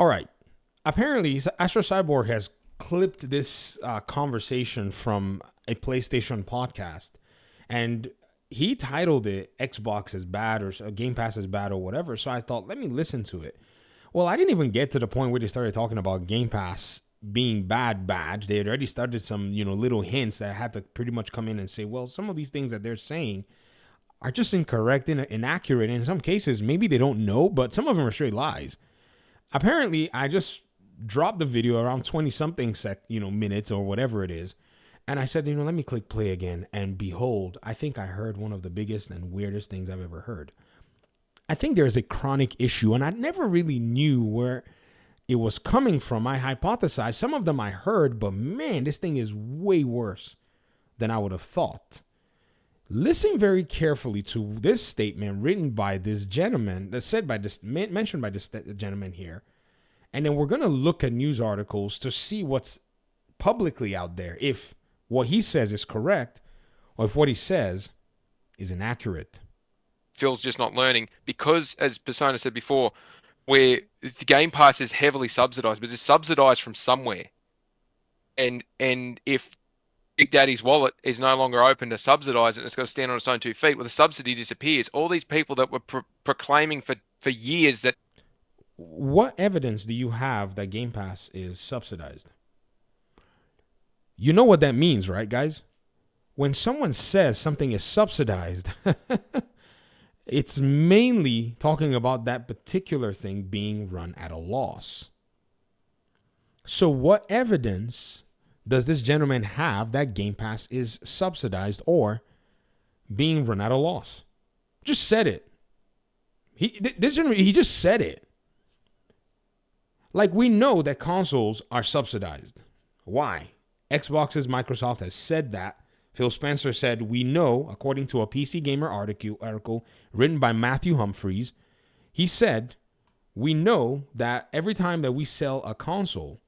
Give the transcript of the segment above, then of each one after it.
All right. Apparently, Astro Cyborg has clipped this conversation from a PlayStation podcast, and he titled it "Xbox is bad" or "Game Pass is bad" or whatever. So I thought, let me listen to it. Well, I didn't even get to the point where they started talking about Game Pass being bad. They had already started some, little hints that I had to pretty much come in and say, well, some of these things that they're saying are just incorrect and inaccurate. In some cases, maybe they don't know, but some of them are straight lies. Apparently, I just dropped the video around 20 something minutes or whatever it is. And I said, let me click play again. And behold, I think I heard one of the biggest and weirdest things I've ever heard. I think there's a chronic issue, and I never really knew where it was coming from. I hypothesized. Some of them I heard, but man, this thing is way worse than I would have thought. Listen very carefully to this statement written by this gentleman, mentioned by this gentleman here. And then we're going to look at news articles to see what's publicly out there, if what he says is correct or if what he says is inaccurate. Phil's just not learning because, as Persona said before, where the Game Pass is heavily subsidized, but it's subsidized from somewhere. And if Big Daddy's wallet is no longer open to subsidize it, and it's got to stand on its own 2 feet, well, the subsidy disappears. All these people that were proclaiming for years that... What evidence do you have that Game Pass is subsidized? You know what that means, right, guys? When someone says something is subsidized, it's mainly talking about that particular thing being run at a loss. So what evidence does this gentleman have that Game Pass is subsidized or being run at a loss? Just said it. He just said it. Like, we know that consoles are subsidized. Why? Xbox's Microsoft has said that. Phil Spencer said, we know, according to a PC Gamer article written by Matthew Humphreys, he said, we know that every time that we sell a console,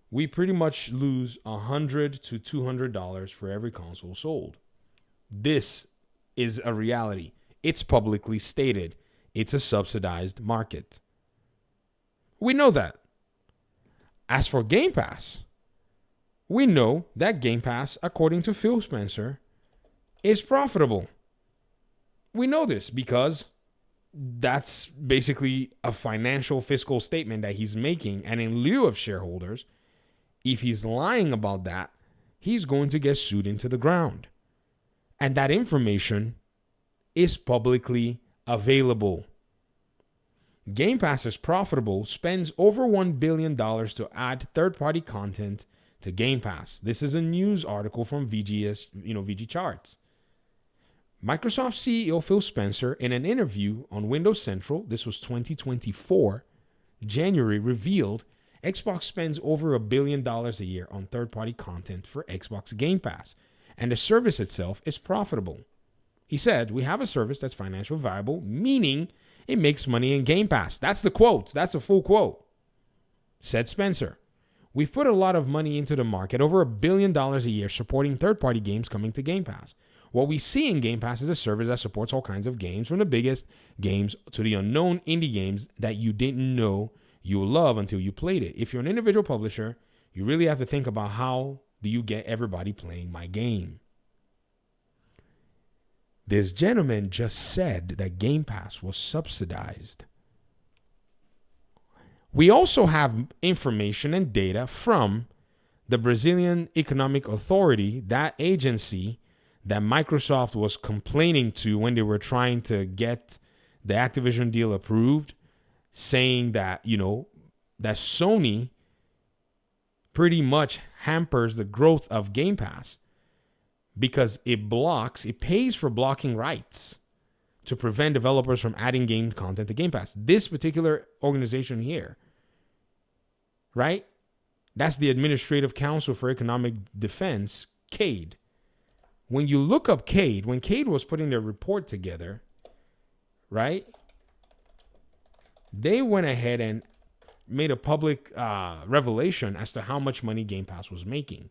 we pretty much lose $100 to $200 for every console sold. This is a reality. It's publicly stated. It's a subsidized market. We know that. As for Game Pass, we know that Game Pass, according to Phil Spencer, is profitable. We know this because that's basically a financial fiscal statement that he's making. And in lieu of shareholders, if he's lying about that, he's going to get sued into the ground. And that information is publicly available. Game Pass is profitable, spends over $1 billion to add third-party content to Game Pass. This is a news article from VG Charts. Microsoft CEO Phil Spencer, in an interview on Windows Central, this was 2024, January, revealed Xbox spends over $1 billion a year on third-party content for Xbox Game Pass, and the service itself is profitable. He said, we have a service that's financially viable, meaning it makes money in Game Pass. That's the quote. That's a full quote. Said Spencer, we've put a lot of money into the market, over $1 billion a year, supporting third-party games coming to Game Pass. What we see in Game Pass is a service that supports all kinds of games, from the biggest games to the unknown indie games that you didn't know you will love until you played it. If you're an individual publisher, you really have to think about how do you get everybody playing my game. This gentleman just said that Game Pass was subsidized. We also have information and data from the Brazilian Economic Authority, that agency that Microsoft was complaining to when they were trying to get the Activision deal approved, saying that, that Sony pretty much hampers the growth of Game Pass because it pays for blocking rights to prevent developers from adding game content to Game Pass. This particular organization here, right? That's the Administrative Council for Economic Defense, CADE. When you look up CADE, when CADE was putting their report together, right? They went ahead and made a public revelation as to how much money Game Pass was making.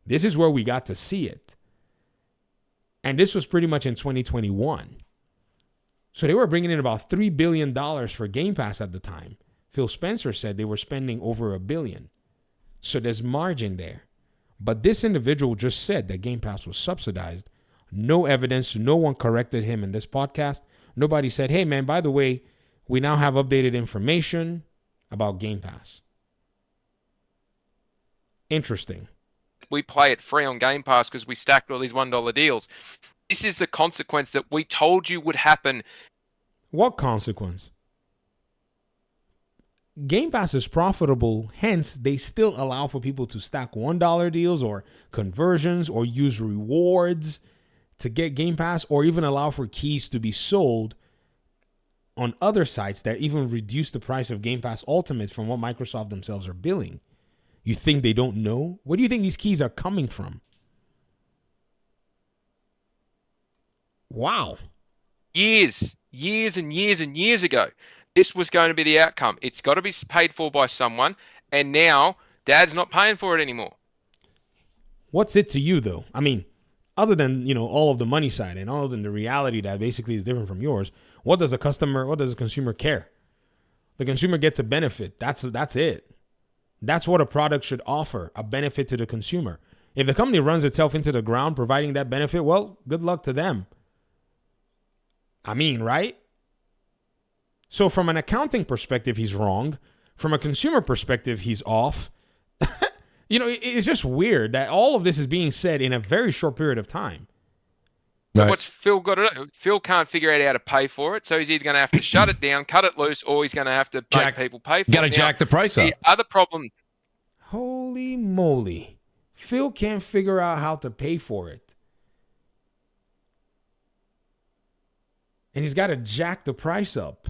This is where we got to see it. And this was pretty much in 2021. So they were bringing in about $3 billion for Game Pass at the time. Phil Spencer said they were spending over $1 billion. So there's margin there. But this individual just said that Game Pass was subsidized. No evidence. No one corrected him in this podcast. Nobody said, hey, man, by the way, we now have updated information about Game Pass. Interesting. We play it free on Game Pass because we stacked all these $1 deals. This is the consequence that we told you would happen. What consequence? Game Pass is profitable, hence they still allow for people to stack $1 deals or conversions or use rewards to get Game Pass, or even allow for keys to be sold on other sites that even reduce the price of Game Pass Ultimate from what Microsoft themselves are billing. You think they don't know? Where do you think these keys are coming from? Wow. Years and years ago, this was going to be the outcome. It's got to be paid for by someone, and now Dad's not paying for it anymore. What's it to you, though? I mean, other than, all of the money side and all of the reality that basically is different from yours, what does a consumer care? The consumer gets a benefit. That's it. That's what a product should offer, a benefit to the consumer. If the company runs itself into the ground providing that benefit, well, good luck to them. I mean, right? So from an accounting perspective, he's wrong. From a consumer perspective, he's off. It's just weird that all of this is being said in a very short period of time. Right. What's Phil got to do? Phil can't figure out how to pay for it, so he's either going to have to shut it down, cut it loose, or he's going to have to make people pay for it. Got to jack the price up. The other problem. Holy moly. Phil can't figure out how to pay for it. And he's got to jack the price up.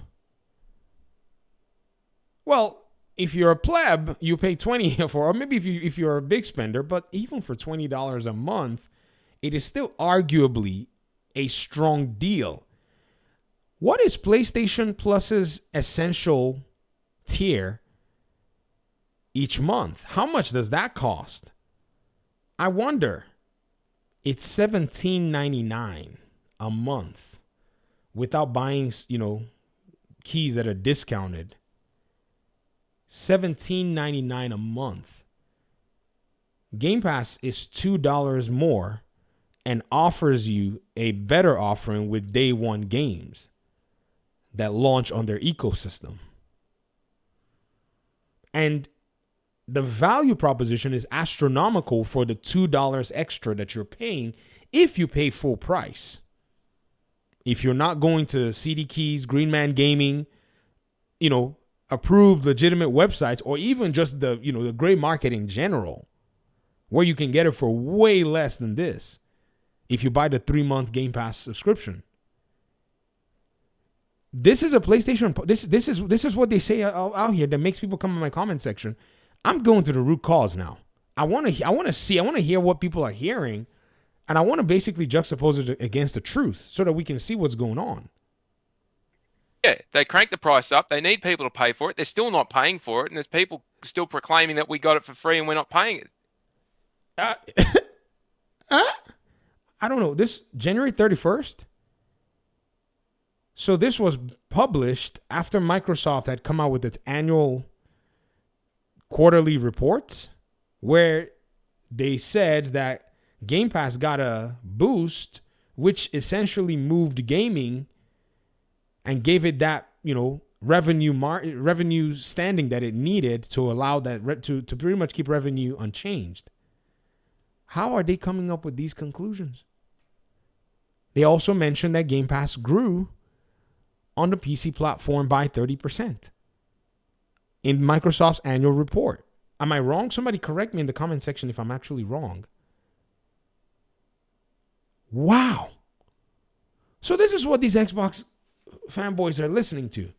Well, if you're a pleb, you pay $20 for, or maybe if you're a big spender, but even for $20 a month, it is still arguably a strong deal. What is PlayStation Plus's essential tier each month? How much does that cost? I wonder. It's $17.99 a month without buying, keys that are discounted. $17.99 a month. Game Pass is $2 more and offers you a better offering with day one games that launch on their ecosystem. And the value proposition is astronomical for the $2 extra that you're paying if you pay full price. If you're not going to CD Keys, Green Man Gaming, approved legitimate websites, or even just the gray market in general, where you can get it for way less than this if you buy the 3-month Game Pass subscription. This is a PlayStation. This is what they say out here that makes people come in my comment section. I'm going to the root cause now. I want to hear what people are hearing, and I want to basically juxtapose it against the truth so that we can see what's going on. Yeah, they crank the price up. They need people to pay for it. They're still not paying for it, and there's people still proclaiming that we got it for free and we're not paying it. I don't know. This January 31st. So this was published after Microsoft had come out with its annual quarterly reports, where they said that Game Pass got a boost, which essentially moved gaming and gave it that, revenue standing that it needed to allow that to pretty much keep revenue unchanged. How are they coming up with these conclusions? They also mentioned that Game Pass grew on the PC platform by 30% in Microsoft's annual report. Am I wrong? Somebody correct me in the comment section if I'm actually wrong. Wow. So this is what these Xbox fanboys are listening to.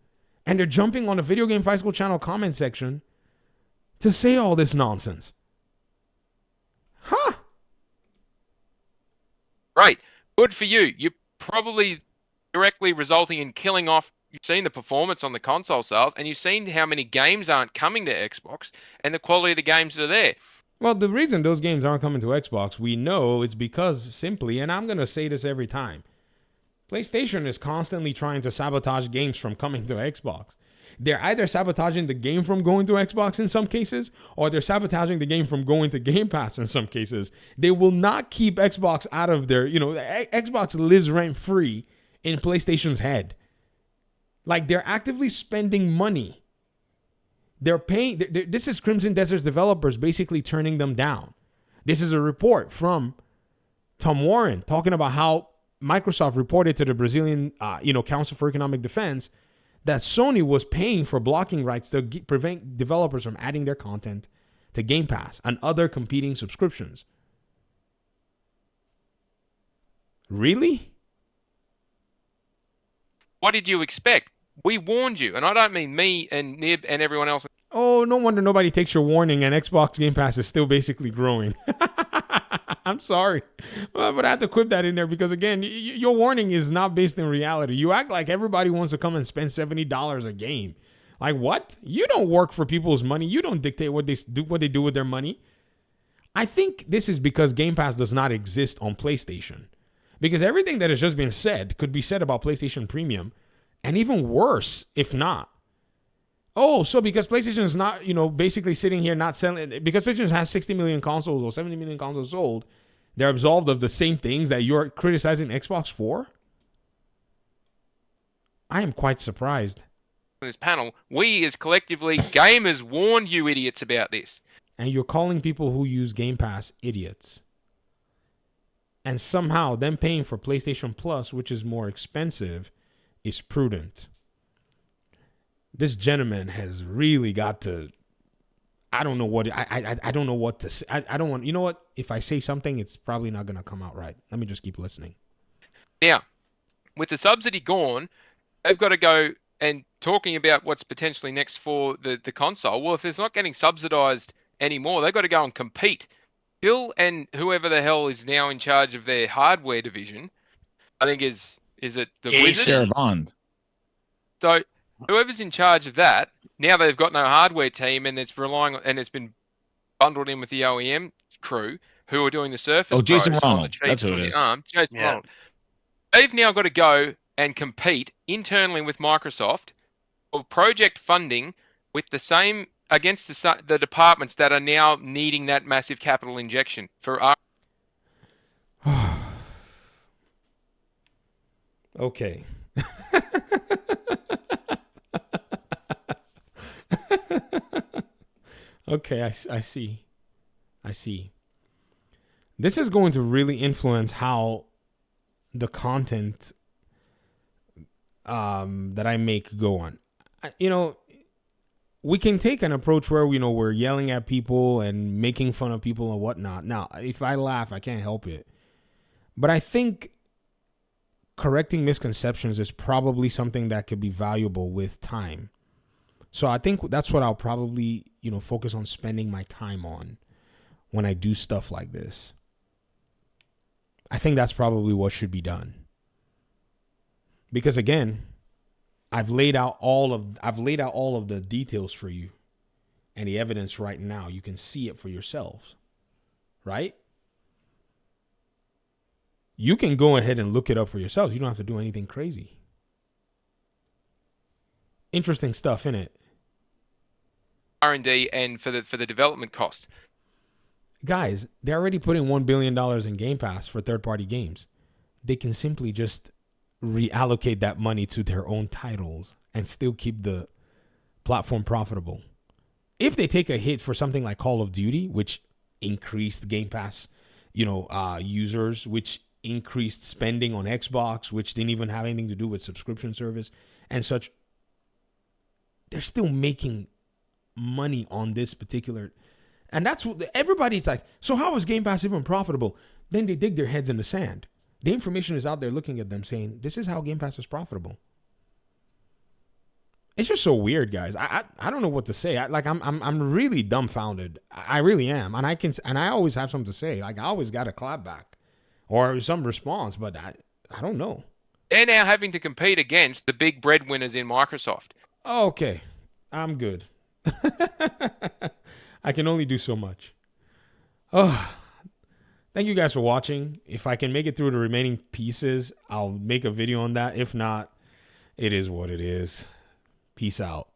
And they're jumping on the Video Game Fight School channel comment section to say all this nonsense. Huh. Right. Good for you. You're probably directly resulting in killing off. You've seen the performance on the console sales, and you've seen how many games aren't coming to Xbox and the quality of the games that are there. Well, the reason those games aren't coming to Xbox, we know, is because simply, and I'm going to say this every time, PlayStation is constantly trying to sabotage games from coming to Xbox. they're either sabotaging the game from going to Xbox in some cases, or they're sabotaging the game from going to Game Pass in some cases. They will not keep Xbox out of their, Xbox lives rent free in PlayStation's head. Like, they're actively spending money. They're paying. This is Crimson Desert's developers basically turning them down. This is a report from Tom Warren talking about how Microsoft reported to the Brazilian, Council for Economic Defense that Sony was paying for blocking rights to prevent developers from adding their content to Game Pass and other competing subscriptions. Really? What did you expect? We warned you, and I don't mean me and Nib and everyone else. Oh, no wonder nobody takes your warning, and Xbox Game Pass is still basically growing. I'm sorry, but I have to quip that in there because, again, your warning is not based in reality. You act like everybody wants to come and spend $70 a game. Like, what? You don't work for people's money. You don't dictate what they do with their money. I think this is because Game Pass does not exist on PlayStation. Because everything that has just been said could be said about PlayStation Premium, and even worse, if not. Oh, so because PlayStation is not, basically sitting here not selling, because PlayStation has 60 million consoles or 70 million consoles sold, they're absolved of the same things that you're criticizing Xbox for? I am quite surprised. On this panel, we as collectively gamers warned you idiots about this. And you're calling people who use Game Pass idiots. And somehow them paying for PlayStation Plus, which is more expensive, is prudent. This gentleman has really got to. I don't know what I don't know what to say. I don't want. You know what? If I say something, it's probably not going to come out right. Let me just keep listening. Now, with the subsidy gone, they've got to go and talking about what's potentially next for the console. Well, if it's not getting subsidized anymore, they've got to go and compete. Bill and whoever the hell is now in charge of their hardware division, I think is it the Wizard? Bond. So whoever's in charge of that, now they've got no hardware team, and it's relying and it's been bundled in with the OEM crew who are doing the Surface. Oh, Jason Pros Ronald. on the That's who it is. Jason Ronald. They've now got to go and compete internally with Microsoft for project funding with the same against the departments that are now needing that massive capital injection for our. Okay. Okay, I see. This is going to really influence how the content that I make go on. We can take an approach where we're yelling at people and making fun of people and whatnot. Now, if I laugh, I can't help it. But I think correcting misconceptions is probably something that could be valuable with time. So I think that's what I'll probably, focus on spending my time on when I do stuff like this. I think that's probably what should be done. Because again, I've laid out all of the details for you and the evidence right now. You can see it for yourselves, right? You can go ahead and look it up for yourselves. You don't have to do anything crazy. Interesting stuff, innit? R&D and for the development cost. Guys, they're already putting $1 billion in Game Pass for third-party games. They can simply just reallocate that money to their own titles and still keep the platform profitable. If they take a hit for something like Call of Duty, which increased Game Pass, users, which increased spending on Xbox, which didn't even have anything to do with subscription service and such, they're still making money on this particular. And that's what everybody's like, so how is Game Pass even profitable? Then they dig their heads in the sand. The information is out there looking at them saying, this is how Game Pass is profitable. It's just so weird, guys. I don't know what to say. I'm really dumbfounded. I really am. And I always have something to say. Like, I always got a clap back or some response, but I don't know. They're now having to compete against the big breadwinners in Microsoft. Okay. I'm good. I can only do so much. Oh, thank you guys for watching. If I can make it through the remaining pieces, I'll make a video on that. If not, it is what it is. Peace out.